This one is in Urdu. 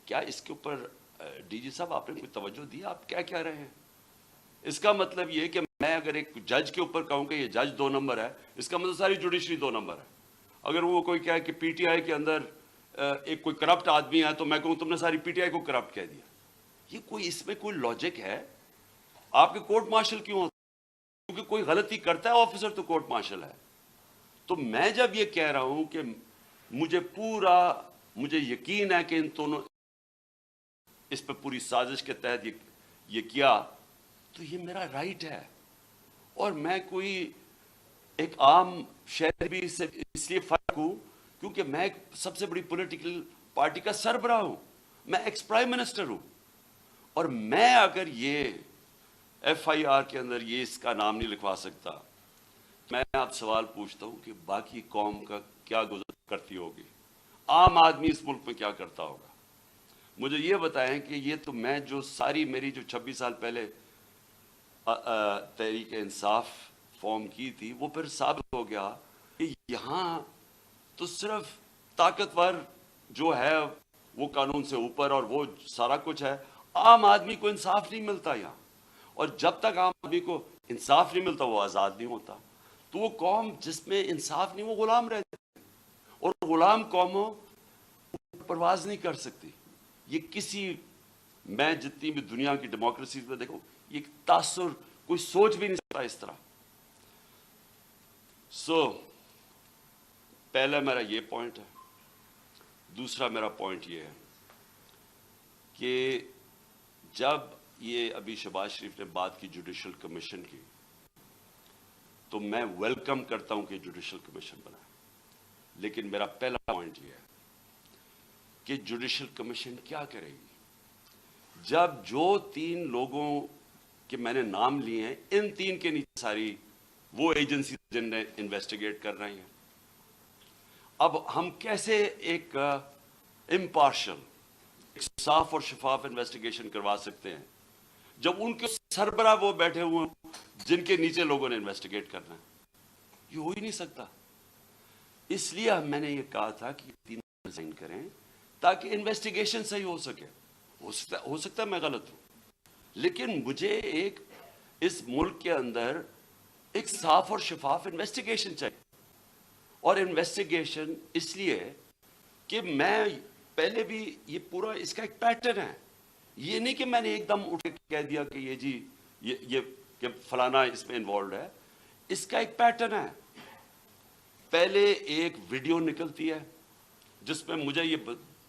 کیا اس کے اوپر ڈی جی صاحب آپ نے کوئی توجہ دی؟ آپ کیا کہہ رہے ہیں؟ اس کا مطلب یہ کہ میں اگر ایک جج کے اوپر کہوں کہ یہ جج 2 نمبر ہے، اس کا مطلب ساری جوڈیشری 2 نمبر ہے۔ اگر وہ کوئی کہے کہ پی ٹی آئی کے اندر ایک کوئی کرپٹ آدمی ہے تو میں کہوں تم نے ساری پی ٹی آئی کو کرپٹ کہہ دیا۔ یہ کوئی اس میں کوئی لاجک ہے؟ آپ کے کورٹ مارشل کیوں ہوتے ہیں؟ کیونکہ کوئی غلطی کرتا ہے آفیسر تو کورٹ مارشل ہے۔ تو میں جب یہ کہہ رہا ہوں کہ مجھے یقین ہے کہ ان دونوں اس پہ پوری سازش کے تحت یہ کیا، تو یہ میرا رائٹ ہے، اور میں کوئی ایک عام شہری سے اس لیے فرق ہوں کیونکہ میں ایک سب سے بڑی پولیٹیکل پارٹی کا سربراہ ہوں، میں ایکس پرائم منسٹر ہوں، اور میں اگر یہ ایف آئی آر کے اندر یہ اس کا نام نہیں لکھوا سکتا، میں آپ سوال پوچھتا ہوں کہ باقی قوم کا کیا گزر کرتی ہوگی، عام آدمی اس ملک میں کیا کرتا ہوگا؟ مجھے یہ بتائیں کہ یہ تو میں جو ساری میری جو 26 سال پہلے تحریک انصاف فارم کی تھی، وہ پھر ثابت ہو گیا کہ یہاں تو صرف طاقتور جو ہے وہ قانون سے اوپر اور وہ سارا کچھ ہے، عام آدمی کو انصاف نہیں ملتا یہاں، اور جب تک عام آدمی کو انصاف نہیں ملتا وہ آزاد نہیں ہوتا۔ تو وہ قوم جس میں انصاف نہیں، وہ غلام رہتی ہے، اور غلام قوموں پرواز نہیں کر سکتی۔ یہ میں جتنی بھی دنیا کی ڈیموکریسیز میں دیکھوں، یہ تاثر کوئی سوچ بھی نہیں سکتا اس طرح۔ پہلا میرا یہ پوائنٹ ہے۔ دوسرا میرا پوائنٹ یہ ہے کہ جب یہ ابھی شہباز شریف نے بات کی جوڈیشل کمیشن کی، تو میں ویلکم کرتا ہوں کہ جوڈیشل کمیشن بنا، لیکن میرا پہلا پوائنٹ یہ ہے کہ جوڈیشل کمیشن کیا کرے گی جب جو 3 لوگوں کے میں نے نام لیے ہیں، ان 3 کے نیچے ساری وہ ایجنسی جن نے انویسٹیگیٹ کر رہی ہیں۔ اب ہم کیسے ایک امپارشل، ایک صاف اور شفاف انویسٹیگیشن کروا سکتے ہیں جب ان کے سربراہ وہ بیٹھے ہوئے ہیں جن کے نیچے لوگوں نے انویسٹیگیٹ کرنا ہے؟ یہ ہو ہی نہیں سکتا۔ اس لیے میں نے یہ کہا تھا کہ 3 ریزائن کریں تاکہ انویسٹیگیشن صحیح ہو سکے۔ ہو سکتا ہے میں غلط ہوں، لیکن مجھے ایک اس ملک کے اندر ایک صاف اور شفاف انویسٹیگیشن چاہیے، اور انویسٹیگیشن اس لیے کہ میں پہلے بھی یہ پورا اس کا ایک پیٹرن ہے، یہ نہیں کہ میں نے ایک دم اٹھ کے کہہ دیا کہ یہ جی یہ کہ فلانا اس میں انوالوڈ ہے۔ اس کا ایک پیٹرن ہے۔ پہلے ایک ویڈیو نکلتی ہے جس میں مجھے یہ